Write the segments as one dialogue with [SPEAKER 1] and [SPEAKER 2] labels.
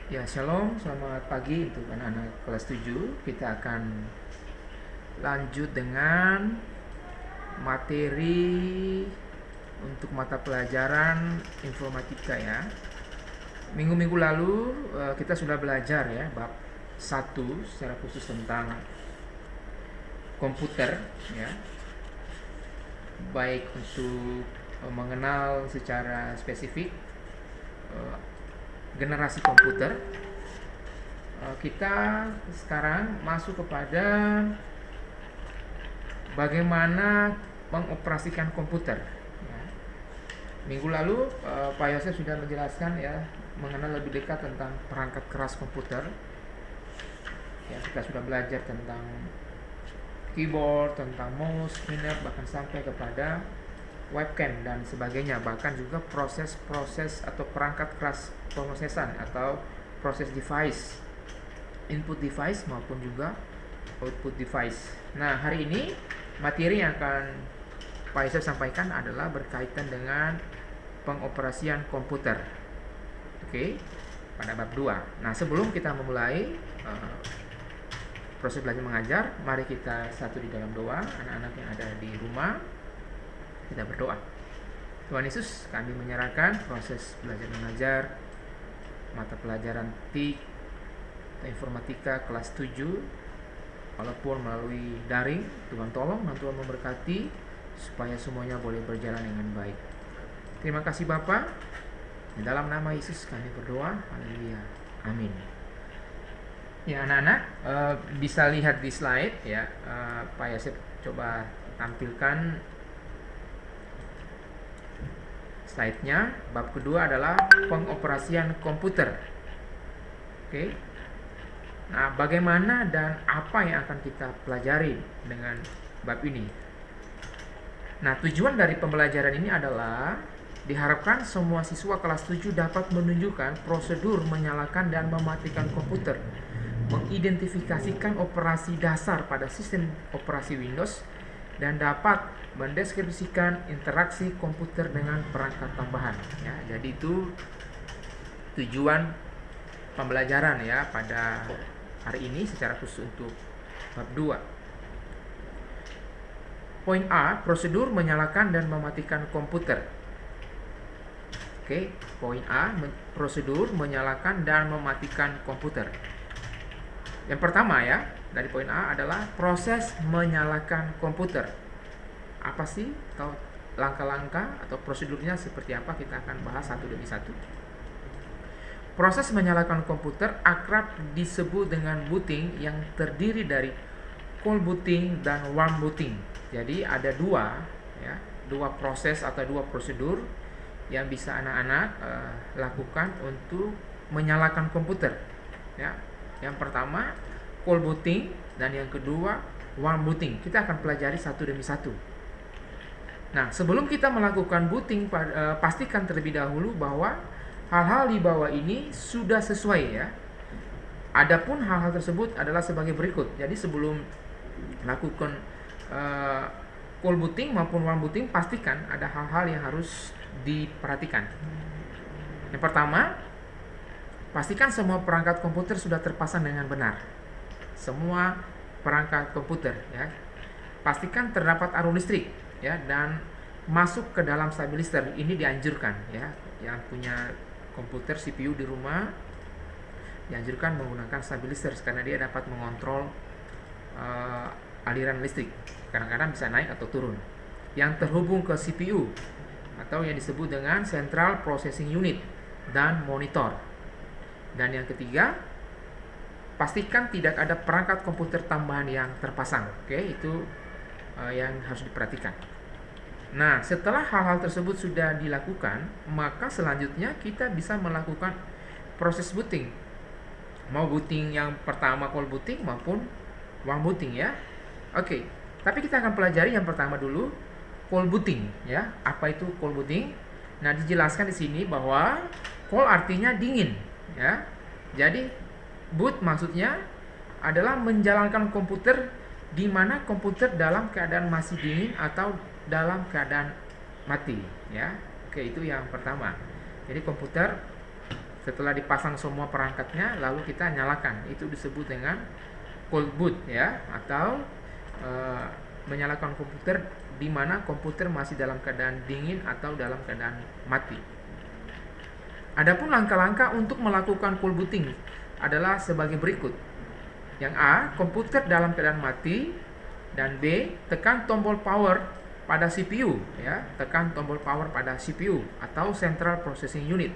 [SPEAKER 1] Ya, shalom, selamat pagi untuk anak-anak kelas 7. Kita akan lanjut dengan materi untuk mata pelajaran informatika ya. Minggu-minggu lalu kita sudah belajar ya bab 1 secara khusus tentang komputer ya. Baik untuk mengenal secara spesifik generasi komputer. Kita sekarang masuk kepada bagaimana mengoperasikan komputer ya. Minggu lalu Pak Yosef sudah menjelaskan ya mengenal lebih dekat tentang perangkat keras komputer ya. Kita sudah belajar tentang keyboard, tentang mouse, keynote, bahkan sampai kepada webcam dan sebagainya, bahkan juga proses-proses atau perangkat keras pemrosesan atau proses device, input device maupun juga output device. Nah, hari ini materi yang akan Pak Yusuf sampaikan adalah berkaitan dengan pengoperasian komputer. Oke, pada bab 2. Nah, sebelum kita memulai proses belajar mengajar, mari kita satu di dalam doa. Anak-anak yang ada di rumah, kita berdoa. Tuhan Yesus, kami menyerahkan proses belajar mengajar mata pelajaran TIK atau informatika kelas 7 walaupun melalui daring. Tuhan tolong dan Tuhan memberkati supaya semuanya boleh berjalan dengan baik. Terima kasih Bapa. Di dalam nama Yesus kami berdoa. Haleluya. Amin. Ya anak-anak bisa lihat di slide ya. Pak Yosef coba tampilkan slide-nya. Bab kedua adalah pengoperasian komputer. Oke. Nah, bagaimana dan apa yang akan kita pelajari dengan bab ini? Nah, tujuan dari pembelajaran ini adalah diharapkan semua siswa kelas 7 dapat menunjukkan prosedur menyalakan dan mematikan komputer, mengidentifikasikan operasi dasar pada sistem operasi Windows, dan dapat mendeskripsikan interaksi komputer dengan perangkat tambahan ya. Jadi itu tujuan pembelajaran ya pada hari ini secara khusus untuk bab 2. Poin A, prosedur menyalakan dan mematikan komputer. Oke, poin A, prosedur menyalakan dan mematikan komputer. Yang pertama ya, dari poin A adalah proses menyalakan komputer. Apa sih atau langkah-langkah atau prosedurnya seperti apa, kita akan bahas satu demi satu. Proses menyalakan komputer akrab disebut dengan booting yang terdiri dari cold booting dan warm booting. Jadi ada dua proses atau dua prosedur yang bisa anak-anak lakukan untuk menyalakan komputer ya. Yang pertama cold booting dan yang kedua warm booting. Kita akan pelajari satu demi satu. Nah, sebelum kita melakukan booting, pastikan terlebih dahulu bahwa hal-hal di bawah ini sudah sesuai ya. Adapun hal-hal tersebut adalah sebagai berikut. Jadi sebelum lakukan cold booting maupun warm booting, pastikan ada hal-hal yang harus diperhatikan. Yang pertama, pastikan semua perangkat komputer sudah terpasang dengan benar. Semua perangkat komputer ya. Pastikan terdapat arus listrik ya dan masuk ke dalam stabilizer. Ini dianjurkan ya. Yang punya komputer CPU di rumah dianjurkan menggunakan stabilizer karena dia dapat mengontrol aliran listrik. Kadang-kadang bisa naik atau turun. Yang terhubung ke CPU atau yang disebut dengan Central Processing Unit dan monitor. Dan yang ketiga, pastikan tidak ada perangkat komputer tambahan yang terpasang. Oke, itu yang harus diperhatikan. Nah, setelah hal-hal tersebut sudah dilakukan, maka selanjutnya kita bisa melakukan proses booting. Mau booting yang pertama cold booting maupun warm booting ya. Oke, tapi kita akan pelajari yang pertama dulu, cold booting ya. Apa itu cold booting? Nah, dijelaskan di sini bahwa cold artinya dingin ya. Jadi boot maksudnya adalah menjalankan komputer di mana komputer dalam keadaan masih dingin atau dalam keadaan mati ya. Oke, itu yang pertama. Jadi komputer Setelah dipasang semua perangkatnya, lalu kita nyalakan. Itu disebut dengan cold boot ya, atau menyalakan komputer di mana komputer masih dalam keadaan dingin atau dalam keadaan mati. Adapun langkah-langkah untuk melakukan cold booting adalah sebagai berikut. Yang A, komputer dalam keadaan mati, dan B, tekan tombol power pada CPU ya, tekan tombol power pada CPU atau Central Processing Unit.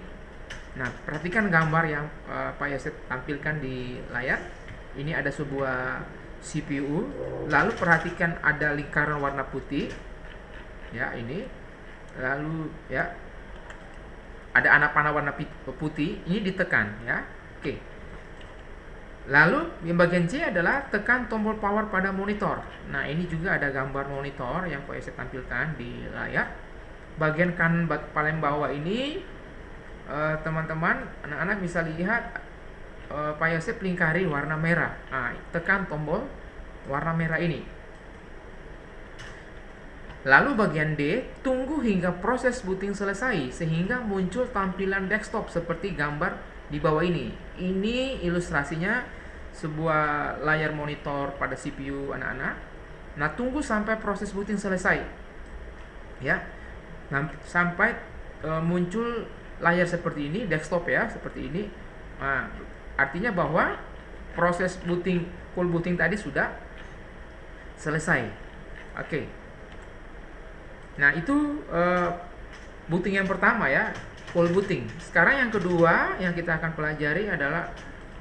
[SPEAKER 1] Nah, perhatikan gambar yang Pak Yosef tampilkan di layar. Ini ada sebuah CPU, lalu perhatikan ada lingkaran warna putih ya, ini. Lalu ya, ada anak panah warna putih, ini ditekan ya. Oke. Lalu yang bagian C adalah tekan tombol power pada monitor. Nah, ini juga ada gambar monitor yang Pak Yosef tampilkan di layar. Bagian kanan paling bawah ini, teman-teman, anak-anak bisa lihat Pak Yosef lingkari warna merah. Nah, tekan tombol warna merah ini. Lalu bagian D, tunggu hingga proses booting selesai sehingga muncul tampilan desktop seperti gambar di bawah ini. Ini ilustrasinya sebuah layar monitor pada CPU anak-anak. Nah, tunggu sampai proses booting selesai ya. Nah, sampai muncul layar seperti ini, desktop ya, seperti ini. Nah, artinya bahwa proses booting, cold booting tadi sudah selesai. Oke. Nah, itu booting yang pertama ya, cold booting. Sekarang yang kedua yang kita akan pelajari adalah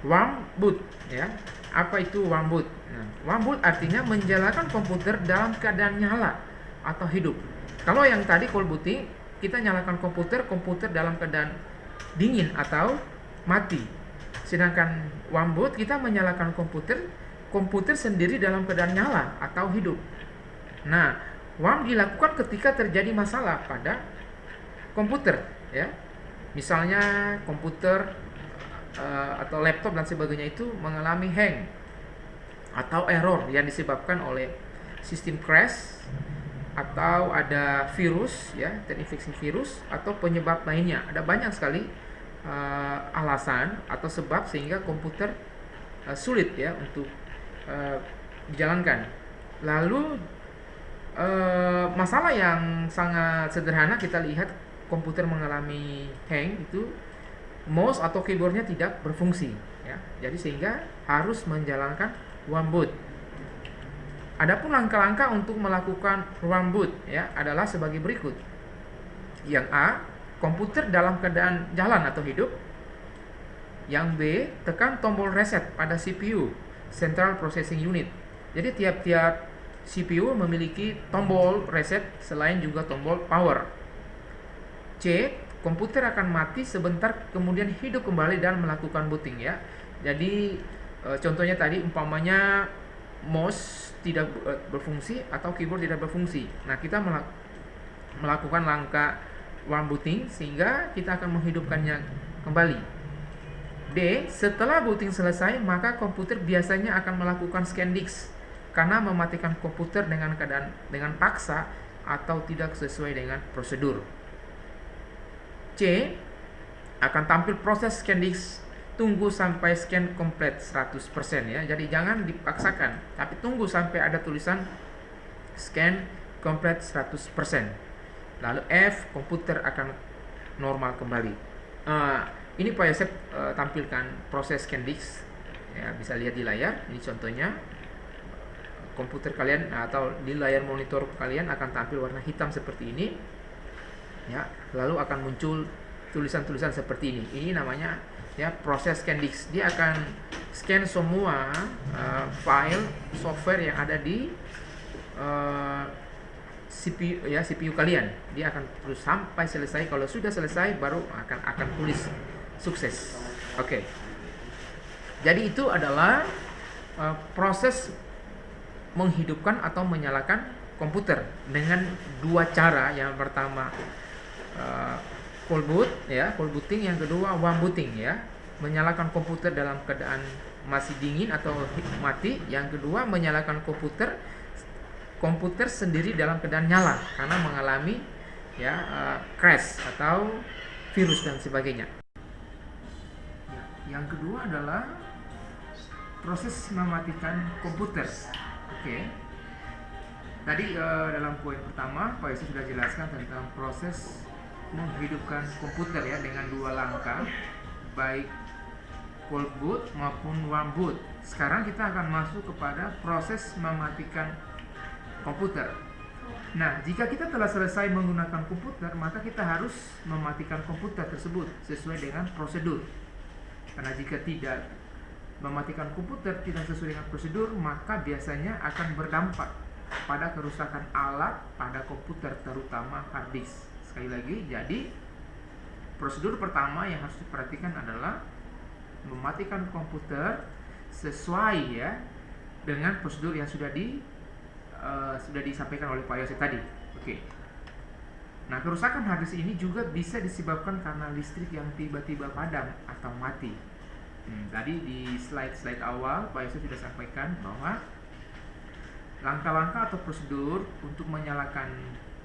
[SPEAKER 1] warm boot ya. Apa itu warm boot? Nah, warm boot artinya menjalankan komputer dalam keadaan nyala atau hidup. Kalau yang tadi cold booting, kita nyalakan komputer dalam keadaan dingin atau mati. Sedangkan warm boot, kita menyalakan komputer sendiri dalam keadaan nyala atau hidup. Nah, warm dilakukan ketika terjadi masalah pada komputer ya. Misalnya komputer atau laptop dan sebagainya itu mengalami hang atau error yang disebabkan oleh sistem crash, atau ada virus ya, terinfeksi virus, atau penyebab lainnya. Ada banyak sekali alasan atau sebab sehingga komputer sulit ya untuk dijalankan. Lalu masalah yang sangat sederhana, kita lihat komputer mengalami hang itu, mouse atau keyboardnya tidak berfungsi ya. Jadi sehingga harus menjalankan warm boot. Adapun langkah-langkah untuk melakukan warm boot ya adalah sebagai berikut. Yang A, komputer dalam keadaan jalan atau hidup. Yang B, tekan tombol reset pada CPU, Central Processing Unit. Jadi tiap-tiap CPU memiliki tombol reset selain juga tombol power. C, komputer akan mati sebentar kemudian hidup kembali dan melakukan booting ya. Jadi contohnya tadi umpamanya mouse tidak berfungsi atau keyboard tidak berfungsi. Nah, kita melakukan langkah warm booting sehingga kita akan menghidupkannya kembali. D, setelah booting selesai maka komputer biasanya akan melakukan scan disk karena mematikan komputer dengan paksa atau tidak sesuai dengan prosedur. C, akan tampil proses scan disk, tunggu sampai scan komplit 100% ya. Jadi jangan dipaksakan, tapi tunggu sampai ada tulisan scan komplit 100%. Lalu F, komputer akan normal kembali. Ini Pak Yosef tampilkan proses scan disk ya, bisa lihat di layar. Ini contohnya komputer kalian atau di layar monitor kalian akan tampil warna hitam seperti ini ya, lalu akan muncul tulisan-tulisan seperti ini. Ini namanya ya proses scan disk. Dia akan scan semua file software yang ada di CPU ya, CPU kalian. Dia akan terus sampai selesai. Kalau sudah selesai baru akan tulis sukses. Oke. Jadi itu adalah proses menghidupkan atau menyalakan komputer dengan dua cara. Yang pertama cold boot ya, cold booting. Yang kedua warm booting ya, menyalakan komputer dalam keadaan masih dingin atau mati. Yang kedua menyalakan komputer sendiri dalam keadaan nyala karena mengalami ya crash atau virus dan sebagainya. Yang kedua adalah proses mematikan komputer. Oke. Tadi dalam poin pertama Pak Yusuf sudah jelaskan tentang proses menghidupkan komputer ya dengan 2 langkah, baik cold boot maupun warm boot. Sekarang kita akan masuk kepada proses mematikan komputer. Nah, jika kita telah selesai menggunakan komputer, maka kita harus mematikan komputer tersebut sesuai dengan prosedur. Karena jika tidak mematikan komputer tidak sesuai dengan prosedur, maka biasanya akan berdampak pada kerusakan alat pada komputer, terutama hard disk. Sekali lagi, jadi prosedur pertama yang harus diperhatikan adalah mematikan komputer sesuai ya dengan prosedur yang sudah disampaikan oleh Pak Yosef tadi. Oke. Nah, kerusakan hard disk ini juga bisa disebabkan karena listrik yang tiba-tiba padam atau mati. Tadi di slide awal Pak Yosef sudah sampaikan bahwa langkah-langkah atau prosedur untuk menyalakan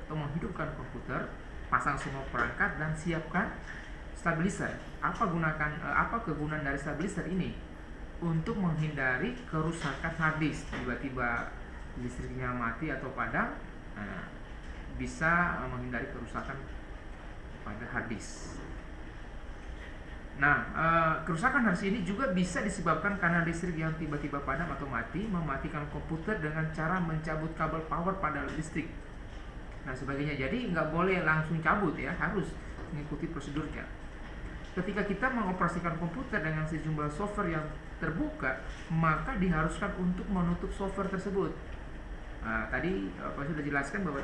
[SPEAKER 1] atau menghidupkan komputer: pasang semua perangkat dan siapkan stabilizer. Apa kegunaan dari stabilizer ini? Untuk menghindari kerusakan hard disk, tiba-tiba listriknya mati atau padam, bisa menghindari kerusakan pada hard disk. Nah, kerusakan hard disk ini juga bisa disebabkan karena listrik yang tiba-tiba padam atau mati. Mematikan komputer dengan cara mencabut kabel power pada listrik, nah sebagainya. Jadi nggak boleh langsung cabut ya, harus mengikuti prosedurnya. Ketika kita mengoperasikan komputer dengan sejumlah software yang terbuka, maka diharuskan untuk menutup software tersebut. Nah, tadi Pak sudah jelaskan bahwa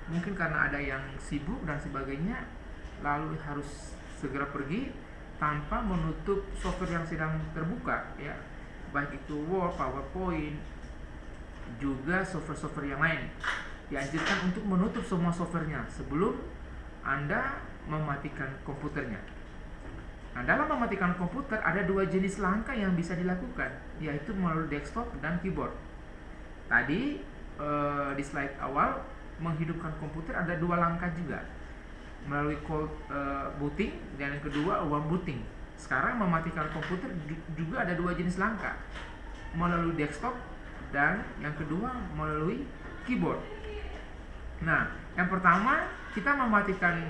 [SPEAKER 1] mungkin karena ada yang sibuk dan sebagainya, lalu harus segera pergi tanpa menutup software yang sedang terbuka ya, baik itu Word, PowerPoint, juga software-software yang lain. Dianjurkan untuk menutup semua softwarenya sebelum Anda mematikan komputernya. Nah, dalam mematikan komputer ada 2 jenis langkah yang bisa dilakukan, yaitu melalui desktop dan keyboard. Tadi di slide awal, menghidupkan komputer ada 2 langkah juga, melalui cold booting dan yang kedua warm booting. Sekarang mematikan komputer juga ada 2 jenis langkah, melalui desktop dan yang kedua melalui keyboard. Nah, yang pertama kita mematikan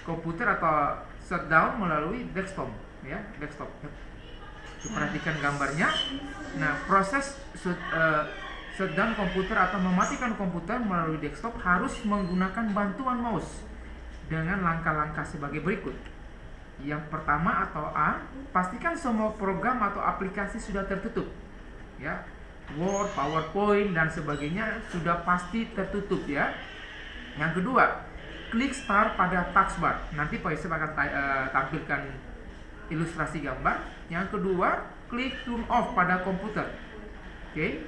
[SPEAKER 1] komputer atau shutdown melalui desktop ya, desktop. Perhatikan gambarnya. Nah, proses shutdown komputer atau mematikan komputer melalui desktop harus menggunakan bantuan mouse dengan langkah-langkah sebagai berikut. Yang pertama atau A, pastikan semua program atau aplikasi sudah tertutup ya. Word, PowerPoint dan sebagainya sudah pasti tertutup ya. Yang kedua, klik start pada taskbar. Nanti Pak Yusuf akan tampilkan ilustrasi gambar. Yang kedua, klik turn off pada komputer. Oke.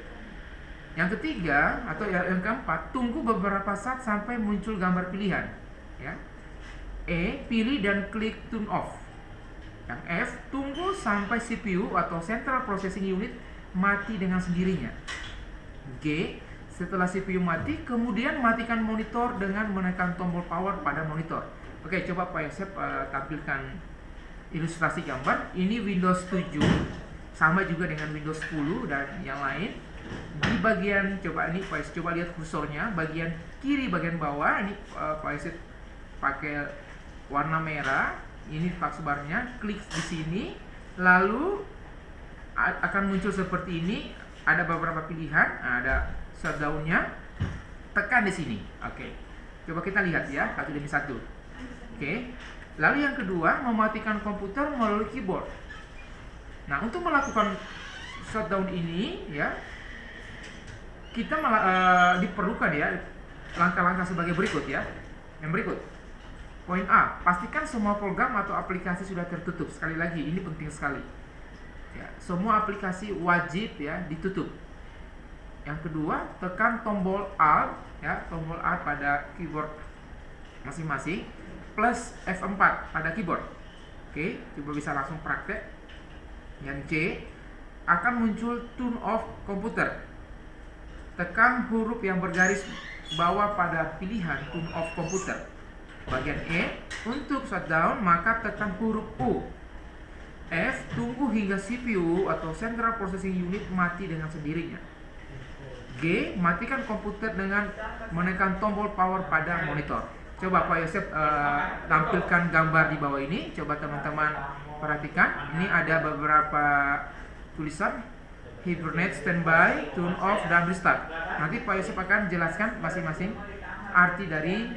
[SPEAKER 1] Yang ketiga atau yang keempat, tunggu beberapa saat sampai muncul gambar pilihan ya. E, pilih dan klik turn off. Yang F, tunggu sampai CPU atau Central Processing Unit mati dengan sendirinya. G, setelah CPU mati, kemudian matikan monitor dengan menekan tombol power pada monitor. Oke, coba Pak Yosef tampilkan ilustrasi gambar. Ini Windows 7, sama juga dengan Windows 10 dan yang lain. Di bagian, coba ini Pak Yosef coba lihat kursornya, bagian kiri bagian bawah ini Pak Yosef pakai warna merah. Ini taskbarnya, klik di sini, lalu akan muncul seperti ini. Ada beberapa pilihan, ada shutdown-nya, tekan di sini. Oke. Coba kita lihat ya, satu demi satu. Oke. Lalu yang kedua, mematikan komputer melalui keyboard. Nah, untuk melakukan shutdown ini ya, kita diperlukan ya langkah-langkah sebagai berikut ya. Yang berikut. Poin A, pastikan semua program atau aplikasi sudah tertutup. Sekali lagi, ini penting sekali. Ya, semua aplikasi wajib ya ditutup. Yang kedua, tekan tombol Alt ya, tombol Alt pada keyboard masing-masing plus F4 pada keyboard. Oke, coba bisa langsung praktek. Yang C, akan muncul turn off komputer. Tekan huruf yang bergaris bawah pada pilihan turn off komputer. Bagian E, untuk shutdown maka tekan huruf U. F, hingga CPU atau Central Processing Unit mati dengan sendirinya. G. Matikan komputer dengan menekan tombol power pada monitor. Coba Pak Yosef tampilkan gambar di bawah ini. Coba teman-teman perhatikan. Ini ada beberapa tulisan hibernate, standby, turn off, dan restart. Nanti Pak Yosef akan jelaskan masing-masing arti dari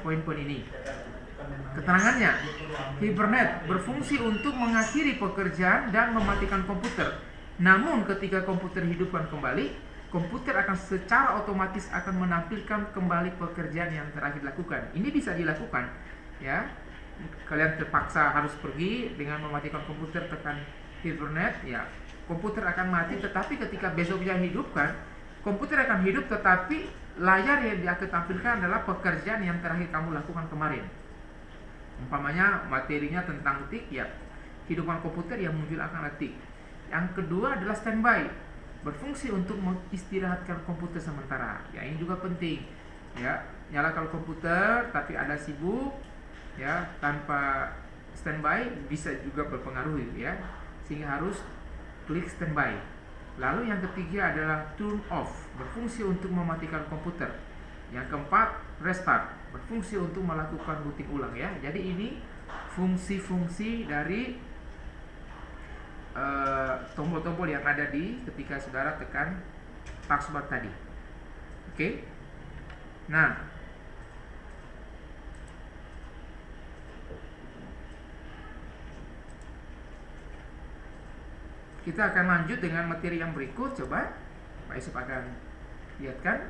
[SPEAKER 1] poin-poin ini. Keterangannya, hibernate berfungsi untuk mengakhiri pekerjaan dan mematikan komputer. Namun ketika komputer hidupkan kembali, komputer akan secara otomatis akan menampilkan kembali pekerjaan yang terakhir dilakukan. Ini bisa dilakukan, ya. Kalian terpaksa harus pergi dengan mematikan komputer, tekan hibernate, ya. Komputer akan mati, tetapi ketika besoknya hidupkan, komputer akan hidup, tetapi layar yang dia akan tampilkan adalah pekerjaan yang terakhir kamu lakukan kemarin. Umpamanya materinya tentang tik, ya, hidupan komputer yang muncul akan tik. Yang kedua adalah standby, berfungsi untuk mengistirahatkan komputer sementara. Ya, ini juga penting. Ya, nyalakan komputer tapi ada sibuk, ya, tanpa standby bisa juga berpengaruh, ya. Sehingga harus klik standby. Lalu yang ketiga adalah turn off, berfungsi untuk mematikan komputer. Yang keempat, restart, berfungsi untuk melakukan booting ulang, ya. Jadi ini fungsi-fungsi dari tombol-tombol yang ada di ketika saudara tekan taskbar tadi. Oke. Nah, kita akan lanjut dengan materi yang berikut. Coba Pak Yusuf akan lihatkan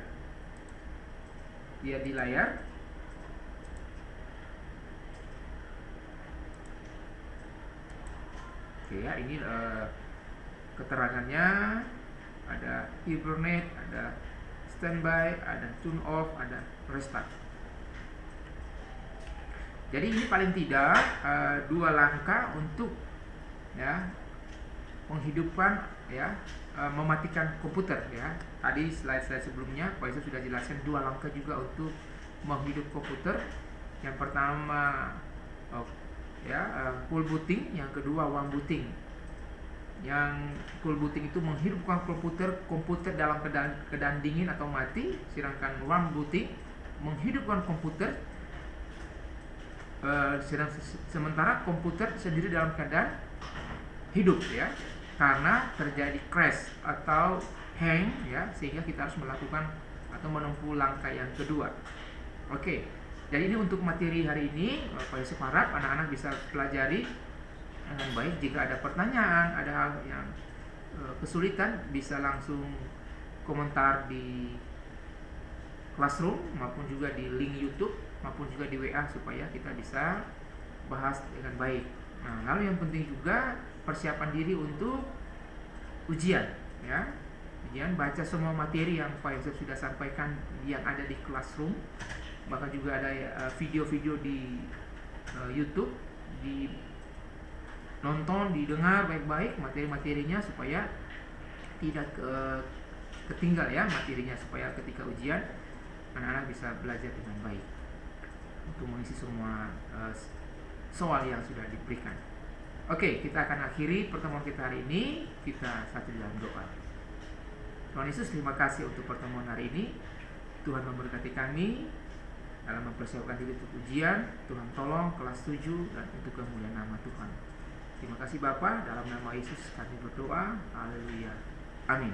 [SPEAKER 1] dia di layar. Oke, ya, ini keterangannya ada hibernate, ada standby, ada turn off, ada restart. Jadi ini paling tidak 2 langkah untuk, ya, menghidupkan, ya, mematikan komputer, ya. Tadi slide-slide sebelumnya Pak Yusuf sudah jelaskan 2 langkah juga untuk menghidupkan komputer. Yang pertama full booting, yang kedua warm booting. Yang full booting itu menghidupkan komputer dalam keadaan dingin atau mati, sedangkan warm booting menghidupkan komputer sementara komputer sendiri dalam keadaan hidup, ya, karena terjadi crash atau hang, ya, sehingga kita harus melakukan atau menempuh langkah yang kedua. Oke. Jadi ini untuk materi hari ini. Pak Yusuf harap anak-anak bisa pelajari dengan baik. Jika ada pertanyaan, ada hal yang kesulitan, bisa langsung komentar di Classroom maupun juga di link YouTube maupun juga di WA supaya kita bisa bahas dengan baik. Nah, lalu yang penting juga persiapan diri untuk ujian, ya. Ujian, baca semua materi yang Pak Yusuf sudah sampaikan yang ada di Classroom. Bahkan juga ada video-video di YouTube, nonton, didengar baik-baik materi-materinya supaya tidak ketinggal, ya, materinya, supaya ketika ujian anak-anak bisa belajar dengan baik untuk mengisi semua soal yang sudah diberikan. Oke, kita akan akhiri pertemuan kita hari ini. Kita satu dalam doa. Tuhan Yesus, terima kasih untuk pertemuan hari ini. Tuhan memberkati kami dalam mempersiapkan diri untuk ujian. Tuhan tolong kelas 7 dan untuk kemuliaan nama Tuhan. Terima kasih Bapa, dalam nama Yesus kami berdoa. Haleluya. Amin.